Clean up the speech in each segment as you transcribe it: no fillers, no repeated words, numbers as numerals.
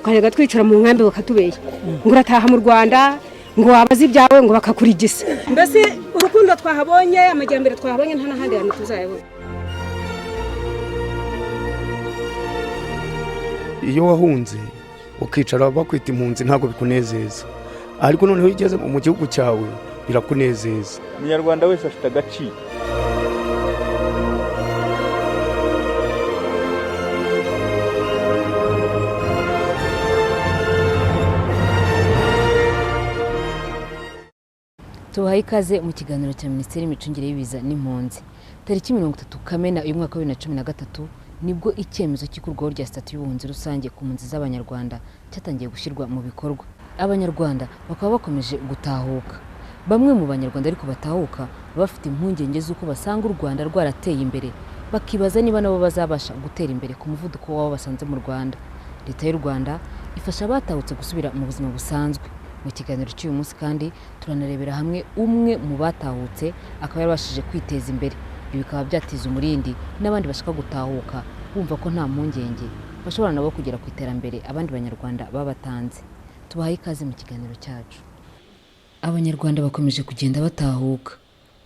tukajya twicara mu nkambi bakatubeshya ngo urataha mu Rwanda ngo wabaze ibyawe ngo bakakurigisa. Mbese urukundo twahabonye, amajyambere twahabonye nta n'ahandi hantu tuzayabona. Iyo wahunze ukicara bakwita impunzi ntabwo bikunezeza, ariko noneho ugeze mu gihugu cyawe birakunezeza. Umunyarwanda wese afite agaciro. Tubahaye ikaze mu kiganiro cya Minisiteri y'Imicungire y'Ibiza n'Impunzi. Tariki 30 Kamena uyu mwaka wa 2013 nibwo icyemezo cy'ikurwaho rya statut y'ubuhunzi rusange ku mpunzi z'Abanyarwanda cyatangiye gushyirwa mu bikorwa. Abanyarwanda bakaba bakomeje gutahuka. Bamwe mu Banyarwanda ariko batahuka bafite impungenge z'uko basanga u Rwanda rwarateye imbere, bakibaza niba nabo bazabasha gutera imbere ku muvuduko wabo basanze mu Rwanda. Leta y'u Rwanda ifasha abatahutse gusubira mu buzima busanzwe. Mu kiganiro cy'uyu munsi kandi turanarebera hamwe umwe mu batahutse akaba yarabashije kwiteza imbere. Ibi bikaba byatiza umurindi n'abandi bashaka gutahuka bumva ko nta mpungenge bashobora nabo kugera ku iterambere abandi Banyarwanda babatanze. Tubahaye ikaze mu kiganiro cyacu. Abanyarwanda bakomeje kugenda batahuka.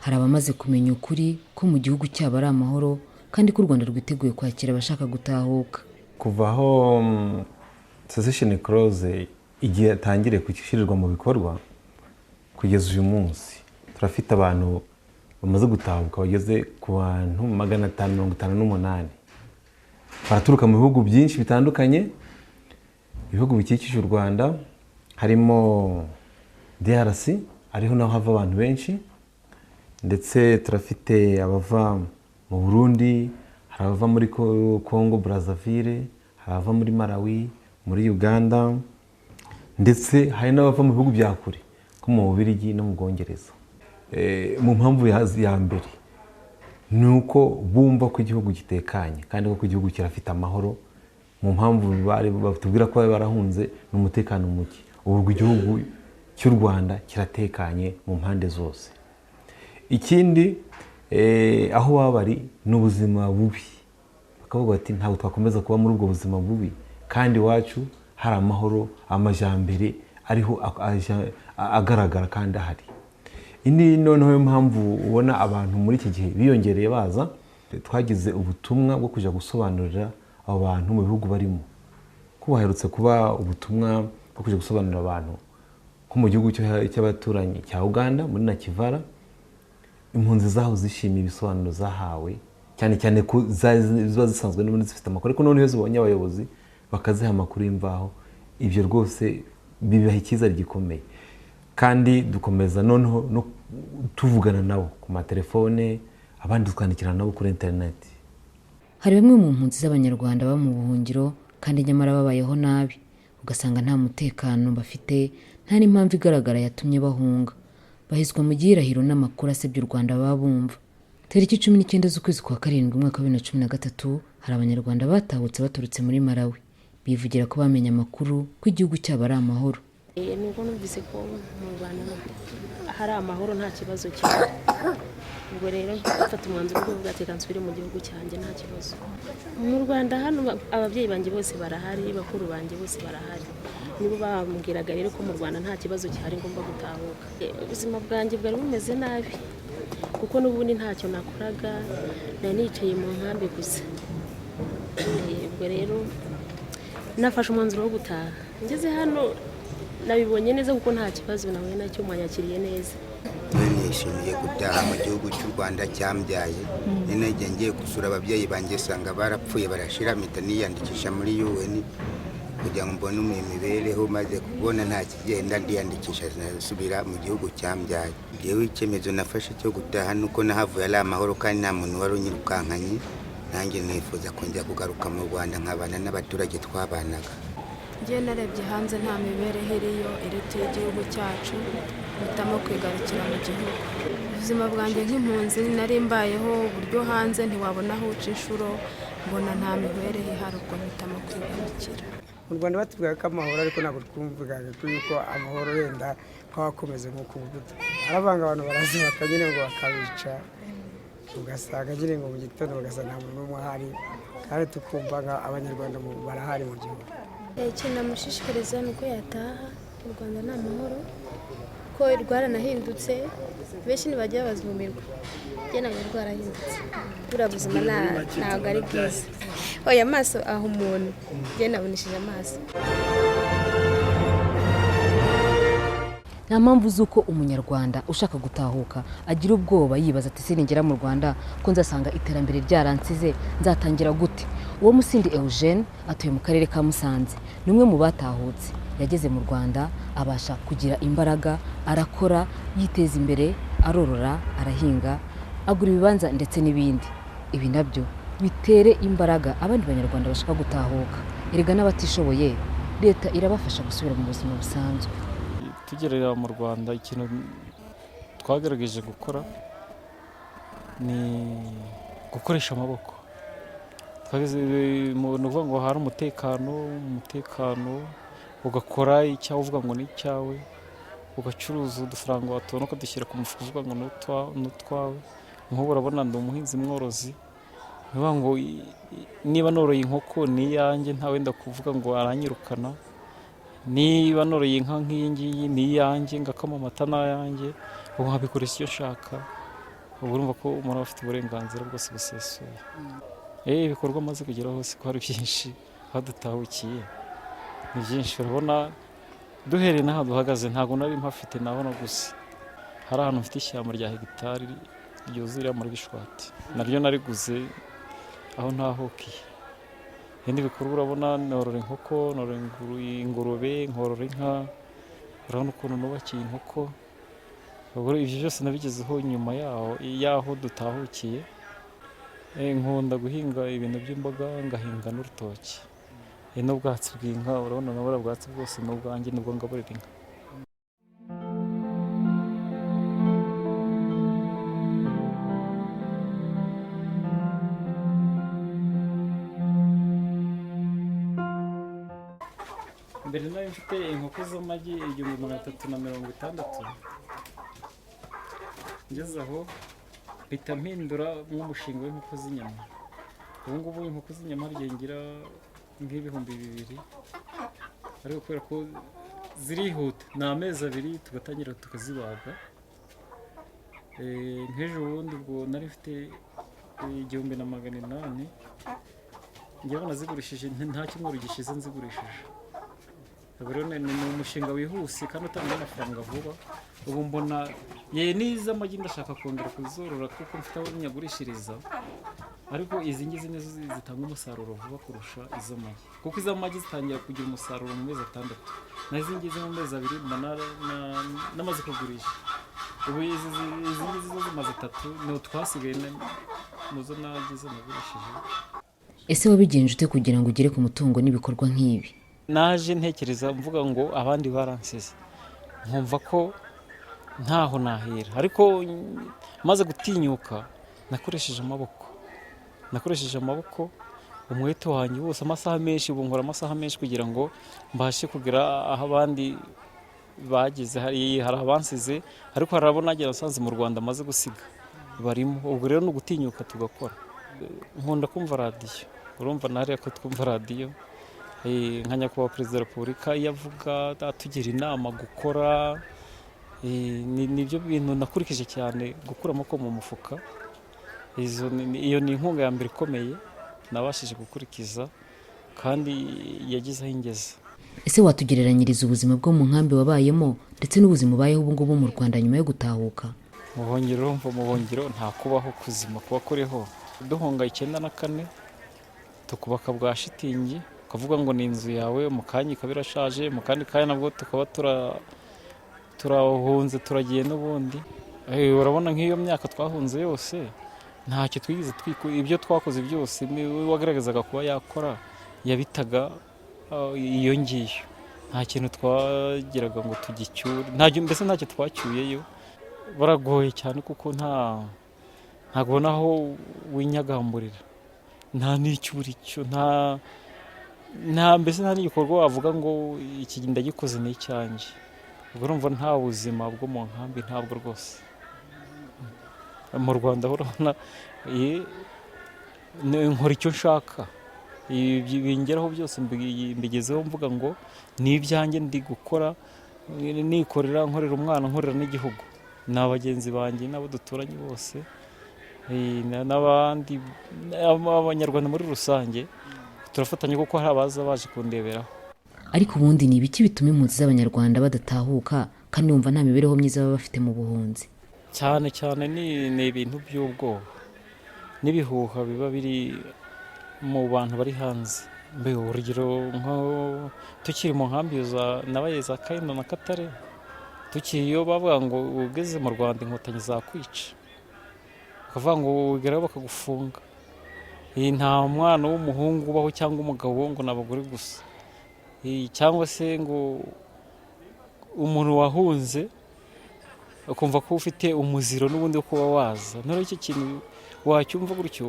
Hari abamaze kumenya ukuri ko mu gihugu cyabo ari amahoro kandi ko u Rwanda rwiteguye kwakira abashaka gutahuka. Kuvaho cessation clause igihe atangire kwishyirwa mu bikorwa kugeza uyu munsi turafite abantu bamaze gutahuka bageze ku bantu 558 baraturuka mu bihugu byinshi bitandukanye, ibihugu bikikije u Rwanda harimo DRC ariho naho hava abantu benshi, ndetse turafite abava mu Burundi, hari abava muri Congo Brazzaville, hari abava muri Malawi, muri Uganda, ndetse hari n'abava mu bihugu bya kure ko mu Bubiligi no mu Bwongereza. Mu mpamvu ya mbere ni uko bumva ko igihugu gitekanye kandi ko igihugu kirafite amahoro. Mu mpamvu batubwira ko barahunze n'umutekano muke, ubu igihugu cy'u Rwanda kiratekanye mu mpande zose. Ikindi aho baba bari n'ubuzima bubi, bakavuga bati ntabwo twakomeza kuba muri ubwo buzima bubi kandi iwacu hari amahoro, amajyambere ariho agaragara kandi ahari. Indi noneho impamvu ubona abantu muri iki gihe biyongereye baza, twagize ubutumwa bwo kujya gusobanurira abo bantu mu bihugu barimo. Ko baherutse kuba ubutumwa bwo kujya gusobanurira abantu ko mu gihugu cy'abaturanyi cya Uganda muri Nakivara impunzi zaho zishimiye ibisobanuro zahawe, cyane cyane ko ziba zisanzwe n'ubundi zifite amakuru, ariko noneho zibonye abayobozi bakaziha amakuru y'imvaho. Ibyo rwose bibaha icyizere gikomeye, kandi dukomeza noneho no tuvugana nabo ku matelefone, abandi twandikirana nabo kuri internet. Hari bamwe mu mpunzi z'Abanyarwanda ba mu buhungiro kandi nyamara babayeho nabi, ugasanga nta mutekano bafite, nta n'impamvu igaragara yatumye bahunga. Bahizwa mu gihirahiro n'amakuru asebya u Rwanda babumva. Tariki 19 z'ukwezi kwa karindwi umwaka wa 2013 hari Abanyarwanda batahutse baturutse muri Malawi. Bivugira ko bamenye amakuru ko igihugu cyabo ari amahoro. Nuko numvise ko mu Rwanda hari amahoro nta kibazo cyane. Ubwo rero mfata umwanzuro wo kuvuga ati kansubire mu gihugu cyanjye nta kibazo. Mu Rwanda hano ababyeyi banjye bose barahari, bakuru banjye bose barahari. Nibo bambwiraga rero ko mu Rwanda nta kibazo cyari ngomba gutahuka. Ubuzima bwanjye bwari bumeze nabi kuko n'ubundi ntacyo nakoraga, nari nicaye mu nkambi gusa. Ubwo rero nafashe umwanzuro wo gutaha. Ngeze hano nabibonye neza kuko nta kibazo nawe nacyo mwanyakiriye neza. Nishimiye gutaha mu gihugu cy'u Rwanda cyambyaye. Ninagiye ngiye gusura ababyeyi banjye sanga barapfuye barashira, mpita niyandikisha muri UN kugira ngo mbone imibereho, maze kubona nta kigenda ndiyandikisha nasubira mu gihugu cyambyaye. Yewe icyemezo nafashe cyo gutaha nuko nahavuye ari amahoro kandi nta muntu wari unyirukankanye. Nanjye nifuza kongera kugaruka mu Rwanda nkabana n'abaturage twabanaga. Ngiye narebye hanze nta mibereho iriyo iretiye igihugu cyacu, mpitamo kwigarukira mu gihugu. Ubuzima bwanjye nk'impunzi nari mbayeho uburyo hanze ntiwabona aho uca inshuro, mbona nta mibereho ihari, ubwo mpitamo kwigarukira. Mu Rwanda batubwira ko amahoro, ariko ntabwo twumvaga yuko amahoro yenda kwakomeze nk'uko ubuvuga. Arabanga abantu barazibaka nyine ngo bakabica, ugasanga nyine ngo mu gitondo bagasanga nta muntu n'umwe ahari, kandi tukumva Abanyarwanda barahari mu gihugu. ikintu namushishikariza ni uko yataha, u Rwanda ni amahoro, ko rwaranahindutse, benshi ntibajya bazumirwa, njye ntabwo rwarahindutse, buriya buzima ntabwo ari bwiza. Oya, amaso aha umuntu, njye naboneshije amaso. nta mpamvu z'uko umunyarwanda ushaka gutahuka agira ubwoba yibaza ati se ningera mu Rwanda ko nzasanga iterambere ryaransize nzatangira gute. Uwo Musindi Eugene atuye mu karere ka Musanze, ni umwe mu batahutse. Yageze mu Rwanda abasha kugira imbaraga, arakora, yiteza imbere, arorora, arahinga, agura ibibanza ndetse n'ibindi. Ibi nabyo bitere imbaraga abandi banyarwanda bashaka gutahuka. Erega n'abatishoboye leta irabafasha gusubira mu buzima busanzwe. Tugerera mu Rwanda, ikintu twagerageje gukora ni gukoresha amaboko. Twageze mu nuvuga ngo hari umutekano ugakora icyawe uvuga ngo ni icyawe, ugacuruza udufaranga watubona ko dushyira ku mufuka uvuga ngo ni utwawe. Nk'ubu urabona ndi umuhinzi mworozi, nivuga ngo niba noroye inkoko ni iyanjye, nta wenda kuvuga ngo aranyirukana. Niba noroye inka nk'iyi ngiyi ni iyanjye, ngakama amata n'ayanjye, ubu nkabikoresha icyo nshaka. Ubu urumva ko umuntu aba afite uburenganzira bwose busesuye. Ibikorwa amaze kugeraho hose ko hari byinshi badutahukiye, ni byinshi. Urabona duhereye n'aho duhagaze ntabwo nari mpafite, nabona gusa hari ahantu mfite ishyamba rya hegitari ryuzuye muri Gishwati, naryo nariguze aho ntahukiye. Ibindi bikorwa urabona norora inkoko, norora ingurube, nkorora inka, urabona ukuntu nubakiye inkoko. Ibyo byose nabigezeho nyuma yaho dutahukiye. Nkunda guhinga ibintu by'imboga, ngahinga n'urutoki, n'ubwatsi bw'inka. Urabona nabura bwatsi bwose n'ubwanjye nibwo ngaburira inka. Mbere nari mfite inkoko z'amagi 1360. Ngeze aho mpita mpindura nk'umushinga w'inkoko z'inyama. Ubu ngubu inkoko z'inyama ngira nk'ibihumbi 2,000, ariko kubera ko zirihuta ni amezi 2 tugatangira tukazibaga. Nk'ejo bundi ubwo nari mfite 1,800, njyewe nazigurishije nta cyumweru gishize nzigurishije. Rero ni umushinga wihuse kandi utanga amafaranga vuba. Ubu mbona n'iz'amagi ndashaka kongera kuzorora kuko mfite aho nyagurishiriza, ariko izi ngizi nizo zitanga umusaruro vuba kurusha iz'amagi, kuko iz'amagi zitangira kugira umusaruro mu mezi 6, na izi ngizi mu mezi 2 namaze kugurisha. Ubu izi ngizi zo zimaze 3 niho twasigaye muzo nagize nagurishije. Ese wabigenje ute kugira ngo ugere ku mutungo n'ibikorwa nk'ibi? Naje ntekereza mvuga ngo abandi baransize, nkumva ko ntaho nahera, ariko maze gutinyuka nakoresheje amaboko, umwete wanjye wose, amasaha menshi. Ubu nkora amasaha menshi kugira ngo mbashe kugera aho abandi bageze. Hari abansize, ariko hari abo nagera nasanze mu Rwanda maze gusiga barimo. Ubwo rero ni ugutinyuka tugakora. Nkunda kumva radiyo, urumva nariya ko twumva radiyo. Nka nyakubahwa Perezida wa Repubulika iyo avuga atugira inama gukora, nibyo bintu nakurikije cyane, gukura amaboko mu mufuka. Iyo ni inkunga ya mbere ikomeye nabashije gukurikiza kandi yagize aho ingeze. Ese watugereranyiriza ubuzima bwo mu nkambi wabayemo ndetse n'ubuzima ubayeho ubu ngubu mu Rwanda nyuma yo gutahuka? Mu buhungiro nta kubaho kuzima kuba kuriho. Duhunga 94 tukubaka bwa shitingi, ukavuga ngo ni inzu yawe, mu kanya ikaba irashaje, mu kandi kanya nabwo tukaba turahunze turagiye n'ubundi. Urabona nk'iyo myaka twahunze yose ntacyo twigize ibyo twakoze byose wagaragazaga kuba yakora yabitaga iyo ngiyo. Nta kintu twagiraga ngo tugicyure, mbese ntacyo twacyuyeyo. Baragoye cyane kuko ntabwo ubona aho winyagamburira, nta n'icyo uri cyo, mbese nta n'igikorwa wavuga ngo iki ndagikoze ni icyanjye. Ubwo urumva nta buzima bwo mu nkambi, ntabwo rwose. Mu Rwanda urabona nkora icyo nshaka, bingeraho byose mbigezeho mvuga ngo ni ibyanjye ndi gukora nikorera nkorera umwana nkorera n'igihugu n'abagenzi banjye n'abo duturanye bose n'abandi abanyarwanda muri rusange turafatanya kuko hari abaza baje kundeberaho. Ariko ubundi ni ibiki bituma impunzi z'abanyarwanda badatahuka kandi wumva nta mibereho myiza baba bafite mu buhunzi? Cyane cyane ni ibintu by'ubwoba n'ibihuha biba biri mu bantu bari hanze. Mbe urugero nko tukiri mu nkambi nabaye za Kayino na Katare, tukiriyo bavuga ngo ugeze mu Rwanda inkotanyi zakwica, bakavuga ngo ugeraho bakagufunga. Nta mwana w'umuhungu ubaho cyangwa umugabo ngo n'abagore gusa, cyangwa se ngo umuntu wahunze ukumva ko ufite umuziro n'ubundi wo kuba waza. None icyo kintu wacyumva gutyo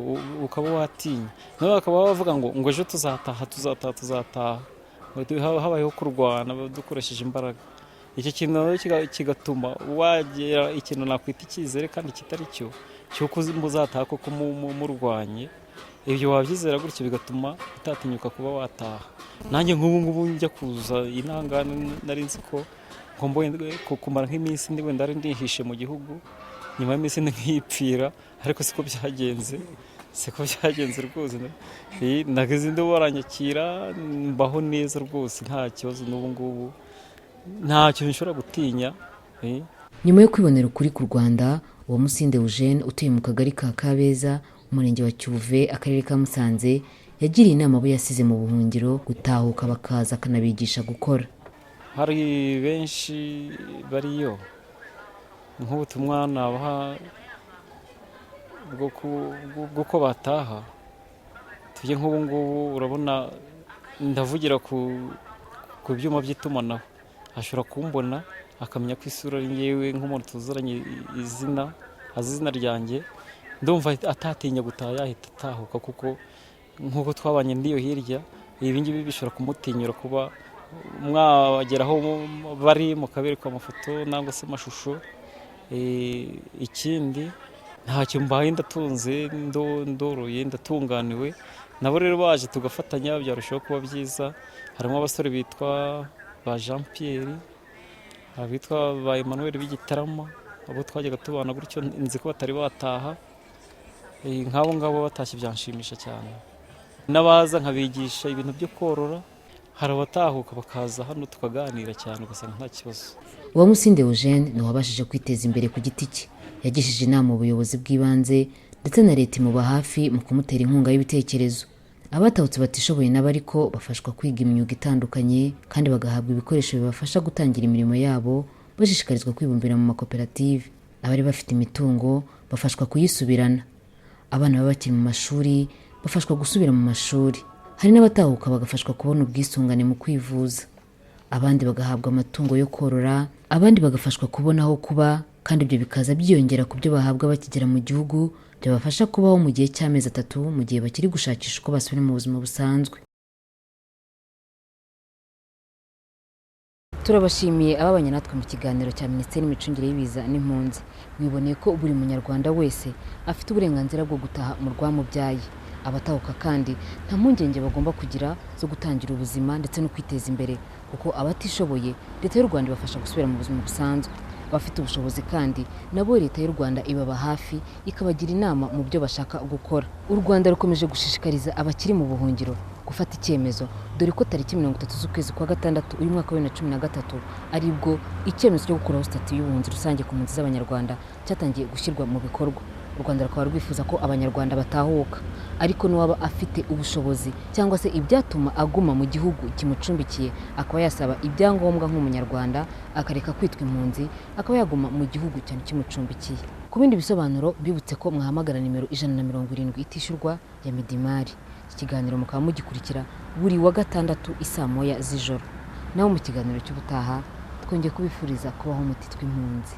ukaba watinya, none bakaba bavuga ngo ejo tuzataha habayeho kurwana dukoresheje imbaraga. Icyo kintu kigatuma wagira ikintu nakwita icyizere kandi kitari cyo cy'uko muzataha koko murwanye. Ibyo wabyizera gutyo bigatuma utatinyuka kuba wataha. Nanjye nk'ubu njya kuza intangane nari nzi ko kumara nk'iminsi ndi wenda ari ndihishe mu gihugu, nyuma y'iminsi nkipfira, ariko siko byagenze rwose. Nageze ndo baranyakira mbaho neza rwose nta kibazo, n'ubu ngubu nta kintu nshobora gutinya. Nyuma yo kwibonera ukuri ku Rwanda, uwo Musinde Eugene utuye mu kagari ka Kabeza, umurenge wa Cyuve, akarere ka Musanze, yagiriye inama abo yasize mu buhungiro gutahuka bakaza akanabigisha gukora. Hari benshi bariyo, nk'ubutumwa nabaha bw'uko bataha. Tujye nk'ubu ngubu urabona ndavugira ku byuma by'itumanaho, ashobora kumbona akamenya ko isura ari ngewe nk'umuntu tuzuranye izina ryanjye, ndumva atatinya gutaha yahita atahuka, kuko nk'uko twabanye ndiyo hirya, ibi ngibi bishobora kumutinyura kuba mwageraho bari mukabereka amafoto nangwa se amashusho. Ikindi ntacyo mbaye ndatunze, ndoroye, ndatunganiwe. Nabo rero baje tugafatanya byarushaho kuba byiza. Harimo abasore bitwa ba Jean Pierre, abitwa ba Emmanuel b'Igitarama, abo twajyaga tubana gutyo nzi ko batari bataha. Nk'abo ngabo batashye byanshimisha cyane. N'abaza nkabigisha ibintu byo korora, hari abatahuka bakaza hano tukaganira cyane ugasanga nta kibazo. Uwo Musinde Eugene ni wabashije kwiteza imbere ku giti cye. Yagishije inama ubuyobozi bw'ibanze ndetse na leta imuba hafi mu kumutera inkunga y'ibitekerezo. Abatahutse batishoboye nabo ariko bafashwa kwiga imyuga itandukanye kandi bagahabwa ibikoresho bibafasha gutangira imirimo yabo, bashishikarizwa kwibumbira mu makoperative. Abari bafite imitungo bafashwa kuyisubirana. Abana baba bakiri mu mashuri bafashwa gusubira mu mashuri. Hari n'abatahuka bagafashwa kubona ubwisungane mu kwivuza. Abandi bagahabwa amatungo yo korora, abandi bagafashwa kubona aho kuba, kandi ibyo bikaza byiyongera ku byo bahabwa bakigera mu gihugu, byabafasha kubaho mu gihe cy'amezi 3 mu gihe bakiri gushakisha uko basubira mu buzima busanzwe. Turabashimiye ababanye natwe mu kiganiro cya Minisiteri y'Imicungire y'Ibiza n'Impunzi. Mwiboneye ko buri munyarwanda wese afite uburenganzira bwo gutaha mu rwamubyaye. Abatahuka kandi nta mpungenge bagomba kugira zo gutangira ubuzima ndetse no kwiteza imbere, kuko abatishoboye leta y'u Rwanda ibafasha gusubira mu buzima busanzwe. Abafite ubushobozi kandi nabo leta y'u Rwanda ibaba hafi ikabagira inama mu byo bashaka gukora. U Rwanda rukomeje gushishikariza abakiri mu buhungiro gufata icyemezo, dore ko tariki 30 z'ukwezi kwa gatandatu uyu mwaka wa 2013 aribwo icyemezo cyo gukuraho stati y'ubuhunzi rusange ku mpunzi z'abanyarwanda cyatangiye gushyirwa mu bikorwa. U Rwanda rukaba rwifuza ko abanyarwanda batahuka, ariko n'uwaba afite ubushobozi cyangwa se ibyatuma aguma mu gihugu kimucumbikiye akaba yasaba ibyangombwa nk'umunyarwanda akareka kwitwa impunzi, akaba yaguma mu gihugu cyane kimucumbikiye. Ku bindi bisobanuro bibutse ko mwahamagara nimero 170 itishyurwa ya Midimari. Ikiganiro mukaba mugikurikira buri wa gatandatu isaa 9 z'ijoro. Naho mu kiganiro cy'ubutaha twongeye kubifuriza kubaho mutitwa impunzi.